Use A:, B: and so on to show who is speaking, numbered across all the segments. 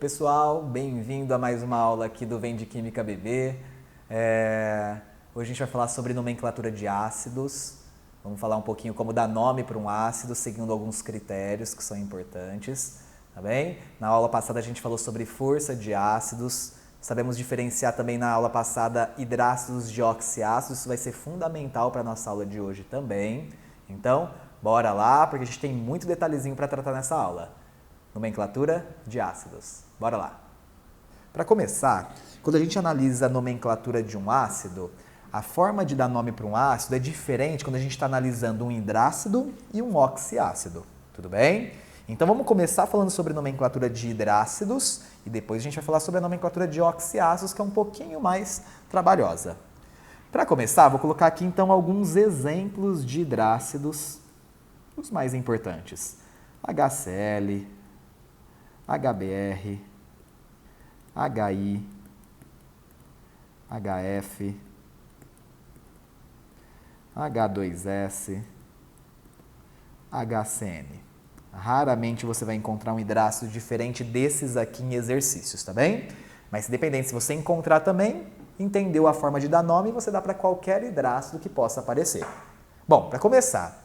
A: pessoal, bem-vindo a mais uma aula aqui do Vem de Química BB. Hoje a gente vai falar sobre nomenclatura de ácidos. Vamos falar um pouquinho como dar nome para um ácido, seguindo alguns critérios que são importantes, tá bem? Na aula passada a gente falou sobre força de ácidos. Sabemos diferenciar também na aula passada hidrácidos de oxiácidos. Isso vai ser fundamental para a nossa aula de hoje também. Então, bora lá, porque a gente tem muito detalhezinho para tratar nessa aula. Nomenclatura de ácidos. Bora lá. Para começar, quando a gente analisa a nomenclatura de um ácido, a forma de dar nome para um ácido é diferente quando a gente está analisando um hidrácido e um oxiácido. Tudo bem? Então vamos começar falando sobre nomenclatura de hidrácidos e depois a gente vai falar sobre a nomenclatura de oxiácidos, que é um pouquinho mais trabalhosa. Para começar, vou colocar aqui então alguns exemplos de hidrácidos, os mais importantes. HCl, HBr, HI, HF, H2S, HCN. Raramente você vai encontrar um hidrácido diferente desses aqui em exercícios, tá bem? Mas dependendo, se você encontrar também, entendeu a forma de dar nome, você dá para qualquer hidrácido que possa aparecer. Bom, para começar,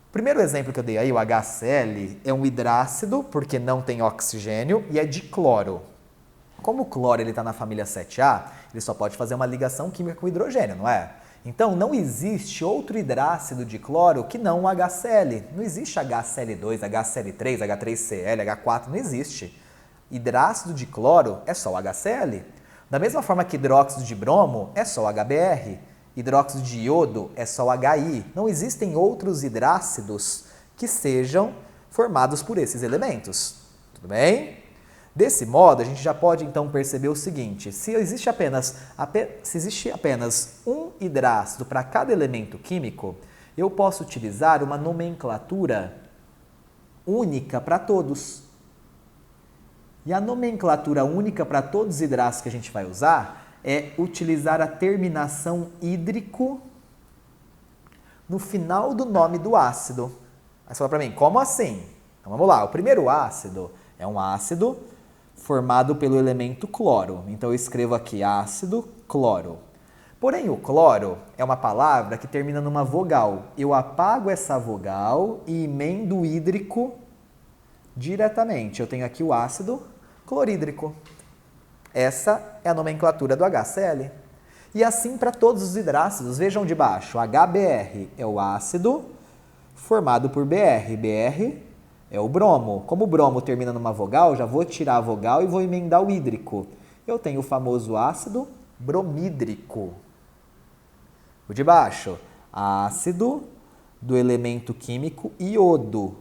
A: o primeiro exemplo que eu dei aí, o HCl, é um hidrácido porque não tem oxigênio e é de cloro. Como o cloro está na família 7A, ele só pode fazer uma ligação química com hidrogênio, não é? Então, não existe outro hidrácido de cloro que não o HCl. Não existe HCl2, HCl3, H3Cl, H4, não existe. Hidrácido de cloro é só o HCl. Da mesma forma que hidróxido de bromo é só o HBr. Hidróxido de iodo é só o HI. Não existem outros hidrácidos que sejam formados por esses elementos. Tudo bem? Desse modo, a gente já pode então perceber o seguinte: se existe apenas um hidrácido para cada elemento químico, eu posso utilizar uma nomenclatura única para todos. E a nomenclatura única para todos os hidrácidos que a gente vai usar é utilizar a terminação hídrico no final do nome do ácido. Aí você fala para mim, como assim? Então vamos lá, o primeiro ácido é um ácido formado pelo elemento cloro. Então eu escrevo aqui ácido cloro. Porém, o cloro é uma palavra que termina numa vogal. Eu apago essa vogal e emendo o hídrico diretamente. Eu tenho aqui o ácido clorídrico. Essa é a nomenclatura do HCl. E assim para todos os hidrácidos. Vejam de baixo, HBr é o ácido formado por Br. Br é o bromo. Como o bromo termina numa vogal, já vou tirar a vogal e vou emendar o hídrico. Eu tenho o famoso ácido bromídrico. O de baixo, ácido do elemento químico iodo.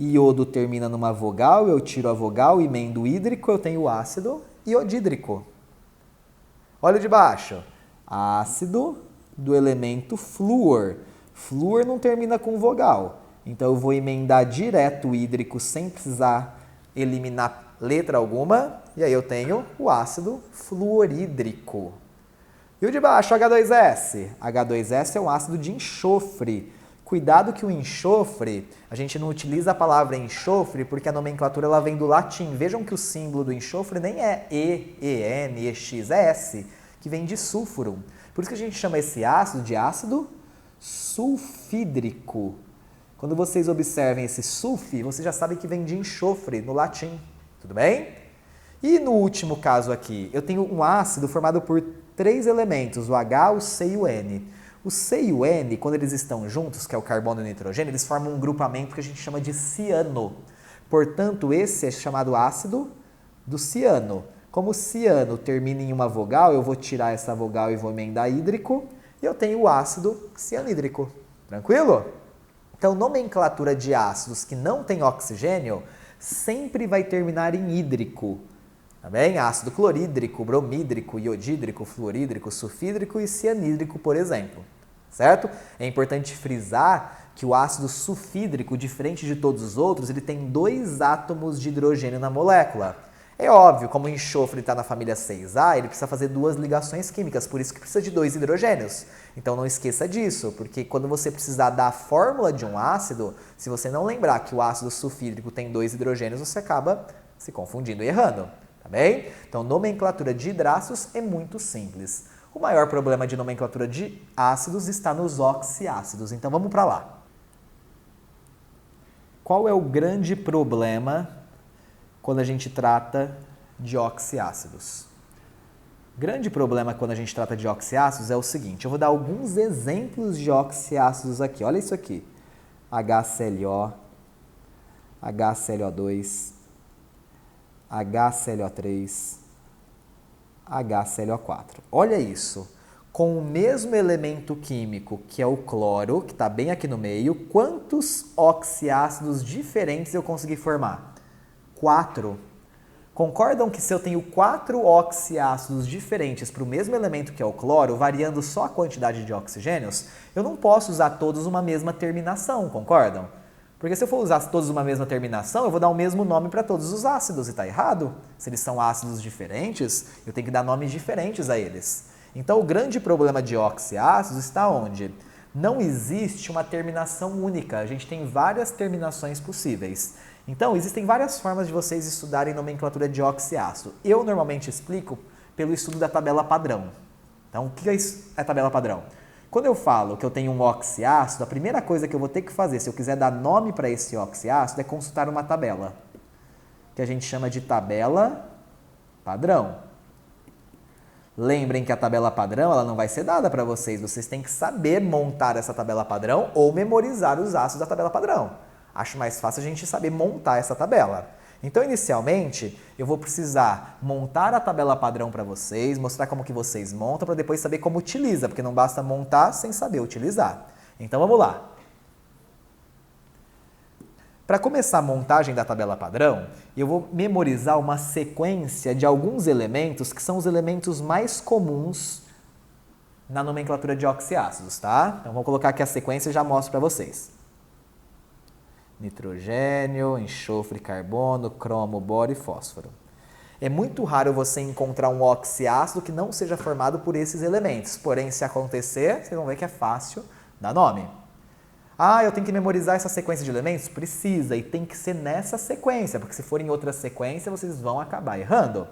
A: Iodo termina numa vogal, eu tiro a vogal, emendo o hídrico, eu tenho o ácido iodídrico. Olha o de baixo, ácido do elemento flúor. Flúor não termina com vogal, então eu vou emendar direto o hídrico sem precisar eliminar letra alguma, e aí eu tenho o ácido fluorídrico. E o de baixo, H2S. H2S é um ácido de enxofre. Cuidado que o enxofre, a gente não utiliza a palavra enxofre porque a nomenclatura ela vem do latim. Vejam que o símbolo do enxofre nem é E, EN, EX, é S, que vem de sulfuro. Por isso que a gente chama esse ácido de ácido sulfídrico. Quando vocês observem esse sulfi, vocês já sabem que vem de enxofre no latim. Tudo bem? E no último caso aqui, eu tenho um ácido formado por 3 elementos, o H, o C e o N. O C e o N, quando eles estão juntos, que é o carbono e o nitrogênio, eles formam um grupamento que a gente chama de ciano. Portanto, esse é chamado ácido do ciano. Como o ciano termina em uma vogal, eu vou tirar essa vogal e vou emendar hídrico, e eu tenho o ácido cianídrico. Tranquilo? Então, nomenclatura de ácidos que não tem oxigênio sempre vai terminar em hídrico. Tá bem? Ácido clorídrico, bromídrico, iodídrico, fluorídrico, sulfídrico e cianídrico, por exemplo. Certo? É importante frisar que o ácido sulfídrico, diferente de todos os outros, ele tem 2 átomos de hidrogênio na molécula. É óbvio, como o enxofre está na família 6A, ele precisa fazer 2 ligações químicas, por isso que precisa de 2 hidrogênios. Então não esqueça disso, porque quando você precisar da fórmula de um ácido, se você não lembrar que o ácido sulfídrico tem 2 hidrogênios, você acaba se confundindo e errando, tá bem? Então, nomenclatura de hidrácidos é muito simples. O maior problema de nomenclatura de ácidos está nos oxiácidos. Então, vamos para lá. Qual é o grande problema quando a gente trata de oxiácidos? O grande problema quando a gente trata de oxiácidos é o seguinte, eu vou dar alguns exemplos de oxiácidos aqui. Olha isso aqui. HClO, HClO2, HClO3, HClO4. Olha isso. Com o mesmo elemento químico, que é o cloro, que está bem aqui no meio, quantos oxiácidos diferentes eu consegui formar? 4. Concordam que se eu tenho 4 oxiácidos diferentes para o mesmo elemento que é o cloro, variando só a quantidade de oxigênios, eu não posso usar todos uma mesma terminação, concordam? Porque se eu for usar todos uma mesma terminação, eu vou dar o mesmo nome para todos os ácidos e está errado. Se eles são ácidos diferentes, eu tenho que dar nomes diferentes a eles. Então, o grande problema de oxiácidos está onde? Não existe uma terminação única, a gente tem várias terminações possíveis. Então, existem várias formas de vocês estudarem nomenclatura de oxiácido. Eu normalmente explico pelo estudo da tabela padrão. Então, o que é a tabela padrão? Quando eu falo que eu tenho um oxiácido, a primeira coisa que eu vou ter que fazer, se eu quiser dar nome para esse oxiácido, é consultar uma tabela, que a gente chama de tabela padrão. Lembrem que a tabela padrão ela não vai ser dada para vocês, vocês têm que saber montar essa tabela padrão ou memorizar os ácidos da tabela padrão. Acho mais fácil a gente saber montar essa tabela. Então, inicialmente, eu vou precisar montar a tabela padrão para vocês, mostrar como que vocês montam, para depois saber como utiliza, porque não basta montar sem saber utilizar. Então, vamos lá. Para começar a montagem da tabela padrão, eu vou memorizar uma sequência de alguns elementos que são os elementos mais comuns na nomenclatura de oxiácidos, tá? Então, vou colocar aqui a sequência e já mostro para vocês. Nitrogênio, enxofre, carbono, cromo, boro e fósforo. É muito raro você encontrar um oxiácido que não seja formado por esses elementos. Porém, se acontecer, vocês vão ver que é fácil dar nome. Ah, eu tenho que memorizar essa sequência de elementos? Precisa, e tem que ser nessa sequência, porque se for em outra sequência, vocês vão acabar errando.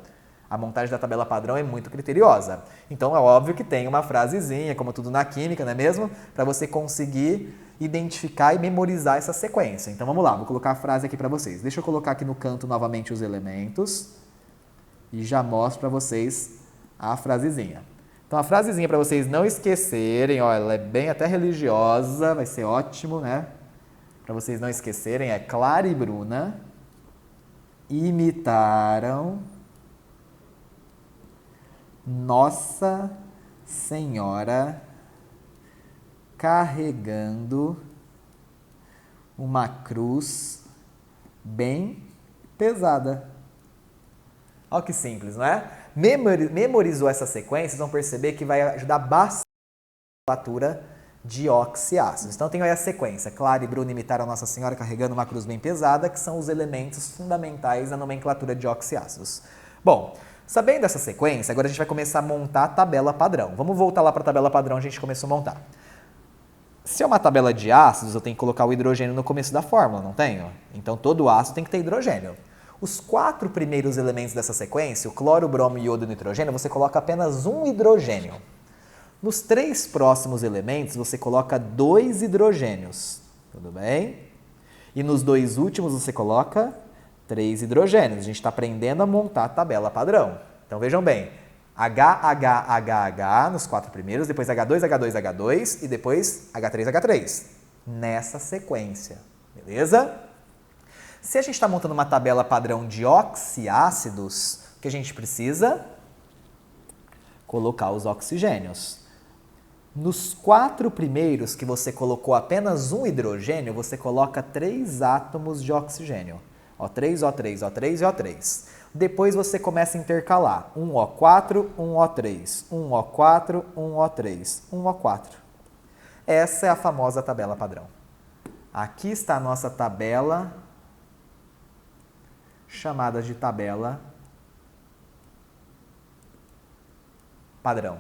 A: A montagem da tabela padrão é muito criteriosa. Então, é óbvio que tem uma frasezinha, como tudo na química, não é mesmo? Para você conseguir identificar e memorizar essa sequência. Então, vamos lá, vou colocar a frase aqui para vocês. Deixa eu colocar aqui no canto novamente os elementos e já mostro para vocês a frasezinha. Então, a frasezinha para vocês não esquecerem, ó, ela é bem até religiosa, vai ser ótimo, né? Para vocês não esquecerem, é Clara e Bruna imitaram Nossa Senhora carregando uma cruz bem pesada. Olha que simples, não é? Memorizou essa sequência, vocês vão perceber que vai ajudar bastante a nomenclatura de oxiácidos. Então, tem aí a sequência. Clara e Bruna imitaram Nossa Senhora carregando uma cruz bem pesada, que são os elementos fundamentais da nomenclatura de oxiácidos. Bom, sabendo essa sequência, agora a gente vai começar a montar a tabela padrão. Vamos voltar lá para a tabela padrão que a gente começou a montar. Se é uma tabela de ácidos, eu tenho que colocar o hidrogênio no começo da fórmula, não tenho? Então, todo ácido tem que ter hidrogênio. Os 4 primeiros elementos dessa sequência, o cloro, bromo, iodo e nitrogênio, você coloca apenas um hidrogênio. Nos 3 próximos elementos, você coloca 2 hidrogênios. Tudo bem? E nos 2 últimos, você coloca 3 hidrogênios. A gente está aprendendo a montar a tabela padrão. Então, vejam bem. HH nos 4 primeiros, depois H2, H2, H2 e depois H3, H3. Nessa sequência. Beleza? Se a gente está montando uma tabela padrão de oxiácidos, o que a gente precisa? Colocar os oxigênios. Nos 4 primeiros que você colocou apenas um hidrogênio, você coloca 3 átomos de oxigênio. O3, O3, O3 e O3. Depois você começa a intercalar. Um O4, um O3. Um O4, um O3. Um O4. Essa é a famosa tabela padrão. Aqui está a nossa tabela, chamada de tabela padrão.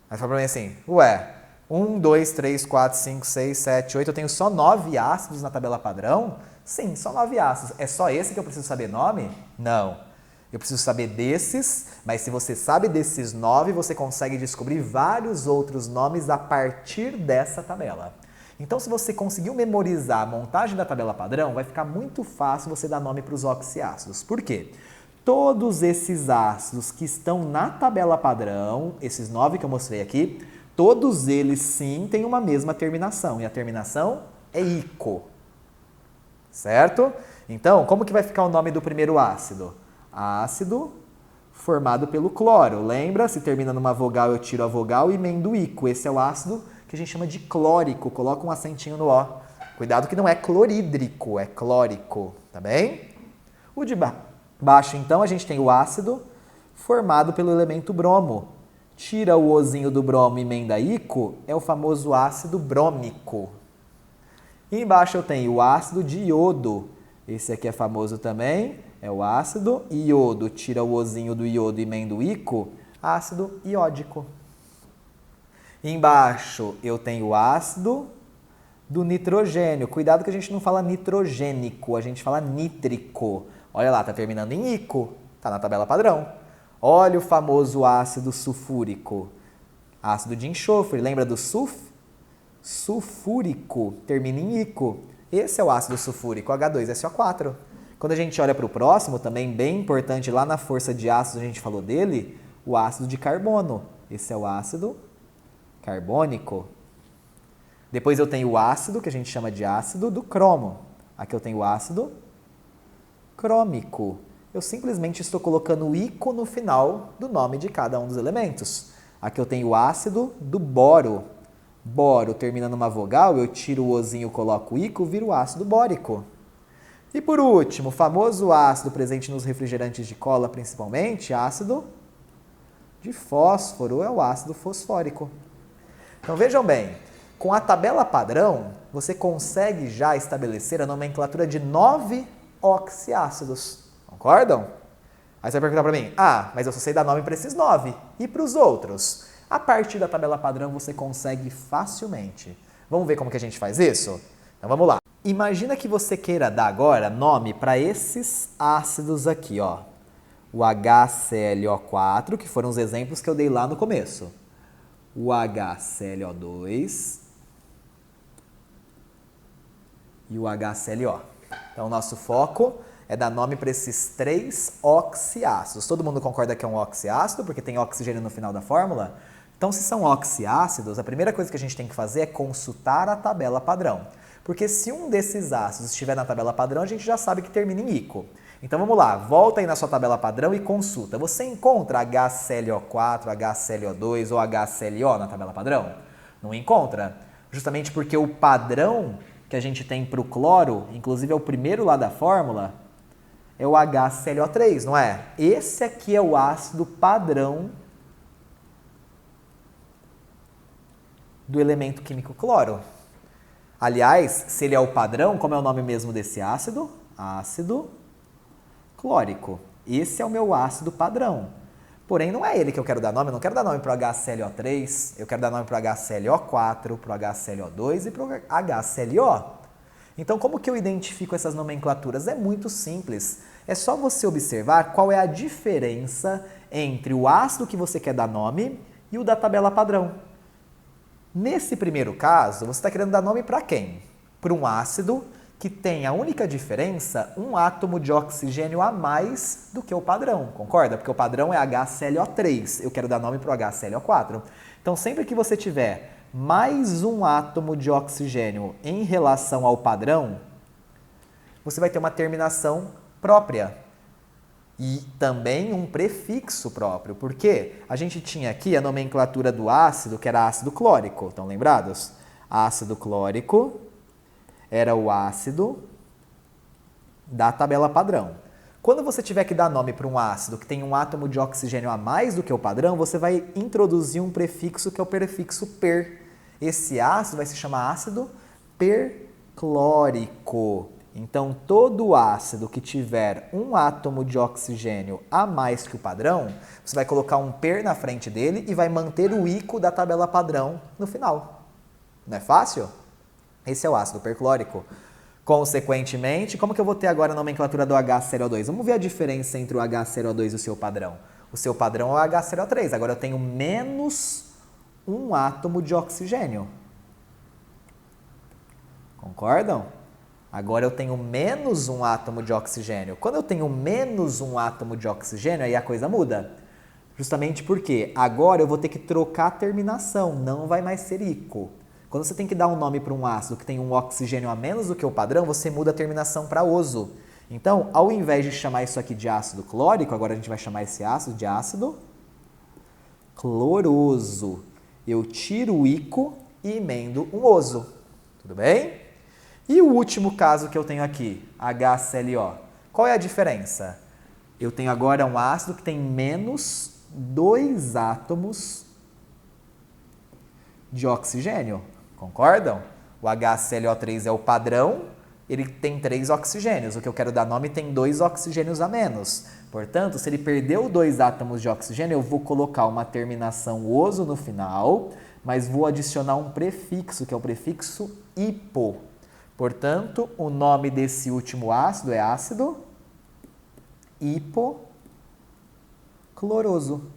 A: Aí fala pra mim assim, ué, 1, 2, 3, 4, 5, 6, 7, 8. Eu tenho só 9 ácidos na tabela padrão? Sim, só 9 ácidos. É só esse que eu preciso saber nome? Não. Eu preciso saber desses, mas se você sabe desses 9, você consegue descobrir vários outros nomes a partir dessa tabela. Então, se você conseguiu memorizar a montagem da tabela padrão, vai ficar muito fácil você dar nome para os oxiácidos. Por quê? Todos esses ácidos que estão na tabela padrão, esses 9 que eu mostrei aqui, todos eles sim têm uma mesma terminação, e a terminação é ico. Certo? Então, como que vai ficar o nome do primeiro ácido? Ácido formado pelo cloro. Lembra? Se termina numa vogal, eu tiro a vogal e emendo ico. Esse é o ácido que a gente chama de clórico. Coloca um acentinho no O. Cuidado que não é clorídrico, é clórico. Tá bem? O de baixo, então, a gente tem o ácido formado pelo elemento bromo. Tira o Ozinho do bromo e emenda ico, é o famoso ácido brômico. E embaixo eu tenho o ácido de iodo. Esse aqui é famoso também, é o ácido iodo. Tira o Ozinho do iodo e emenda o ico, ácido iódico. E embaixo eu tenho o ácido do nitrogênio. Cuidado que a gente não fala nitrogênico, a gente fala nítrico. Olha lá, tá terminando em ico, tá na tabela padrão. Olha o famoso ácido sulfúrico. Ácido de enxofre, lembra do sulf? Sulfúrico, termina em ico. Esse é o ácido sulfúrico, H2SO4. Quando a gente olha para o próximo, também bem importante, lá na força de ácidos a gente falou dele, o ácido de carbono. Esse é o ácido carbônico. Depois eu tenho o ácido, que a gente chama de ácido do cromo. Aqui eu tenho o ácido crômico. Eu simplesmente estou colocando o ico no final do nome de cada um dos elementos. Aqui eu tenho o ácido do boro. Boro termina numa vogal, eu tiro o ozinho, coloco o ico, vira o ácido bórico. E por último, o famoso ácido presente nos refrigerantes de cola, principalmente, ácido de fósforo, é o ácido fosfórico. Então vejam bem, com a tabela padrão, você consegue já estabelecer a nomenclatura de 9 oxiácidos. Concordam? Aí você vai perguntar para mim, mas eu só sei dar nome para esses 9. E para os outros? A partir da tabela padrão você consegue facilmente. Vamos ver como que a gente faz isso? Então vamos lá. Imagina que você queira dar agora nome para esses ácidos aqui, ó. O HClO4, que foram os exemplos que eu dei lá no começo. O HClO2 e o HClO. Então, o nosso foco é dar nome para esses 3 oxiácidos. Todo mundo concorda que é um oxiácido, porque tem oxigênio no final da fórmula? Então, se são oxiácidos, a primeira coisa que a gente tem que fazer é consultar a tabela padrão. Porque se um desses ácidos estiver na tabela padrão, a gente já sabe que termina em ico. Então vamos lá, volta aí na sua tabela padrão e consulta. Você encontra HClO4, HClO2 ou HClO na tabela padrão? Não encontra. Justamente porque o padrão que a gente tem para o cloro, inclusive é o primeiro lá da fórmula, é o HClO3, não é? Esse aqui é o ácido padrão do elemento químico cloro. Aliás, se ele é o padrão, como é o nome mesmo desse ácido? Ácido clórico. Esse é o meu ácido padrão. Porém, não é ele que eu quero dar nome. Eu não quero dar nome para o HClO3, eu quero dar nome para o HClO4, para o HClO2 e para o HClO. Então, como que eu identifico essas nomenclaturas? É muito simples. É só você observar qual é a diferença entre o ácido que você quer dar nome e o da tabela padrão. Nesse primeiro caso, você está querendo dar nome para quem? Para um ácido que tem a única diferença, um átomo de oxigênio a mais do que o padrão, concorda? Porque o padrão é HClO3, eu quero dar nome para o HClO4. Então, sempre que você tiver mais um átomo de oxigênio em relação ao padrão, você vai ter uma terminação própria. E também um prefixo próprio, porque a gente tinha aqui a nomenclatura do ácido, que era ácido clórico, estão lembrados? Ácido clórico era o ácido da tabela padrão. Quando você tiver que dar nome para um ácido que tem um átomo de oxigênio a mais do que o padrão, você vai introduzir um prefixo que é o prefixo per. Esse ácido vai se chamar ácido perclórico. Então, todo ácido que tiver um átomo de oxigênio a mais que o padrão, você vai colocar um per na frente dele e vai manter o ico da tabela padrão no final. Não é fácil? Esse é o ácido perclórico. Consequentemente, como que eu vou ter agora a nomenclatura do HClO2? Vamos ver a diferença entre o HClO2 e o seu padrão. O seu padrão é o HClO3. Agora eu tenho menos um átomo de oxigênio. Concordam? Agora eu tenho menos um átomo de oxigênio. Quando eu tenho menos um átomo de oxigênio, aí a coisa muda. Justamente porque agora eu vou ter que trocar a terminação, não vai mais ser ico. Quando você tem que dar um nome para um ácido que tem um oxigênio a menos do que o padrão, você muda a terminação para oso. Então, ao invés de chamar isso aqui de ácido clórico, agora a gente vai chamar esse ácido de ácido cloroso. Eu tiro o ico e emendo um oso. Tudo bem? E o último caso que eu tenho aqui, HClO. Qual é a diferença? Eu tenho agora um ácido que tem menos 2 átomos de oxigênio. Concordam? O HClO3 é o padrão, ele tem 3 oxigênios. O que eu quero dar nome tem 2 oxigênios a menos. Portanto, se ele perdeu 2 átomos de oxigênio, eu vou colocar uma terminação oso no final, mas vou adicionar um prefixo, que é o prefixo hipo. Portanto, o nome desse último ácido é ácido hipocloroso.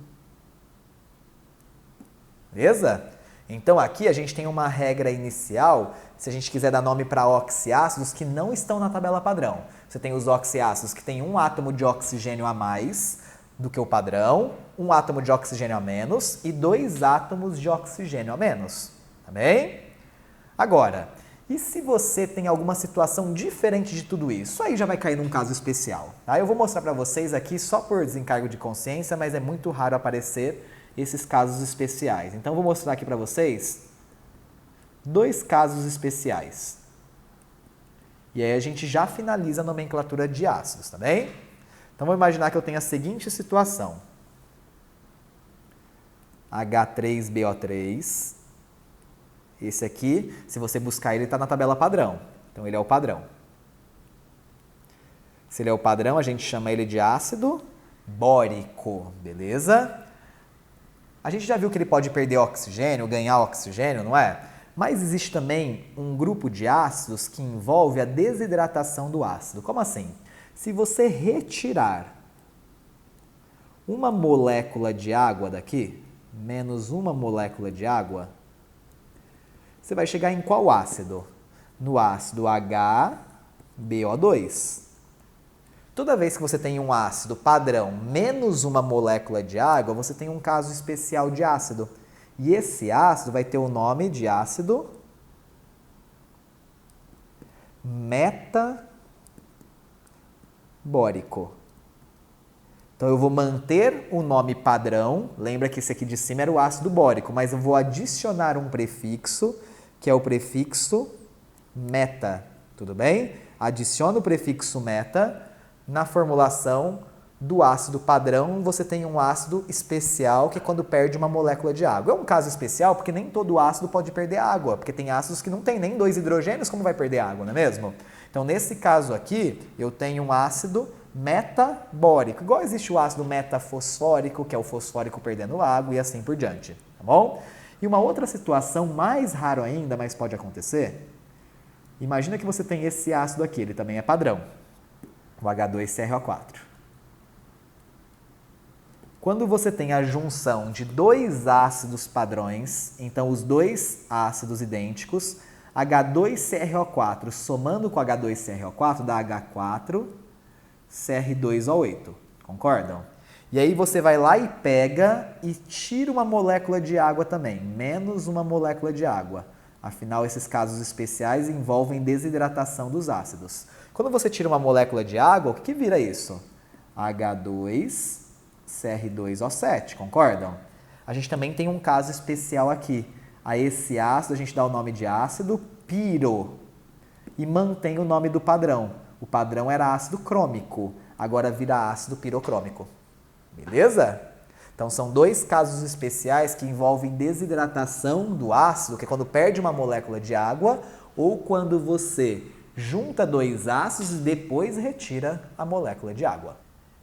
A: Beleza? Então aqui a gente tem uma regra inicial, se a gente quiser dar nome para oxiácidos que não estão na tabela padrão. Você tem os oxiácidos que tem um átomo de oxigênio a mais do que o padrão, um átomo de oxigênio a menos e 2 átomos de oxigênio a menos. Tá bem? Agora, e se você tem alguma situação diferente de tudo isso? Aí já vai cair num caso especial. Tá? Eu vou mostrar para vocês aqui só por desencargo de consciência, mas é muito raro aparecer esses casos especiais. Então, eu vou mostrar aqui para vocês 2 casos especiais. E aí a gente já finaliza a nomenclatura de ácidos, tá bem? Então, vamos imaginar que eu tenho a seguinte situação. H3BO3. Esse aqui, se você buscar ele, está na tabela padrão. Então, ele é o padrão. Se ele é o padrão, a gente chama ele de ácido bórico, beleza? A gente já viu que ele pode perder oxigênio, ganhar oxigênio, não é? Mas existe também um grupo de ácidos que envolve a desidratação do ácido. Como assim? Se você retirar uma molécula de água daqui, menos uma molécula de água, você vai chegar em qual ácido? No ácido HBO2. Toda vez que você tem um ácido padrão menos uma molécula de água, você tem um caso especial de ácido. E esse ácido vai ter o nome de ácido metabórico. Então, eu vou manter o nome padrão. Lembra que esse aqui de cima era o ácido bórico, mas eu vou adicionar um prefixo, que é o prefixo meta. Tudo bem? Adiciono o prefixo meta. Na formulação do ácido padrão, você tem um ácido especial, que é quando perde uma molécula de água. É um caso especial porque nem todo ácido pode perder água, porque tem ácidos que não tem nem 2 hidrogênios, como vai perder água, não é mesmo? Então, nesse caso aqui, eu tenho um ácido metabórico. Igual existe o ácido metafosfórico, que é o fosfórico perdendo água, e assim por diante, tá bom? E uma outra situação mais raro ainda, mas pode acontecer, imagina que você tem esse ácido aqui, ele também é padrão. O H2CrO4. Quando você tem a junção de 2 ácidos padrões, então os 2 ácidos idênticos, H2CrO4 somando com H2CrO4 dá H4CR2O8. Concordam? E aí você vai lá e pega e tira uma molécula de água também, menos uma molécula de água. Afinal, esses casos especiais envolvem desidratação dos ácidos. Quando você tira uma molécula de água, o que vira isso? H2CR2O7, concordam? A gente também tem um caso especial aqui. A esse ácido a gente dá o nome de ácido piro e mantém o nome do padrão. O padrão era ácido crômico, agora vira ácido pirocrômico. Beleza? Então, são 2 casos especiais que envolvem desidratação do ácido, que é quando perde uma molécula de água, ou quando você junta 2 ácidos e depois retira a molécula de água.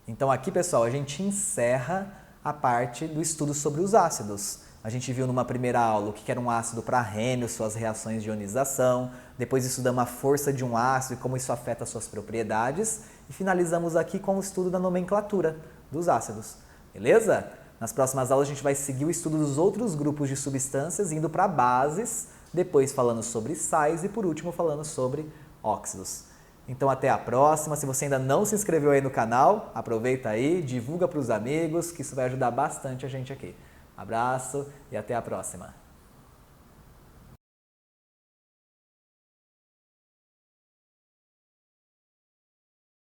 A: Então, aqui, pessoal, a gente encerra a parte do estudo sobre os ácidos. A gente viu numa primeira aula o que era um ácido para Arrhenius, suas reações de ionização. Depois estudamos a força de um ácido e como isso afeta suas propriedades. E finalizamos aqui com o estudo da nomenclatura dos ácidos. Beleza? Nas próximas aulas a gente vai seguir o estudo dos outros grupos de substâncias, indo para bases, depois falando sobre sais e por último falando sobre óxidos. Então até a próxima. Se você ainda não se inscreveu aí no canal, aproveita aí, divulga para os amigos, que isso vai ajudar bastante a gente aqui. Abraço e até a próxima.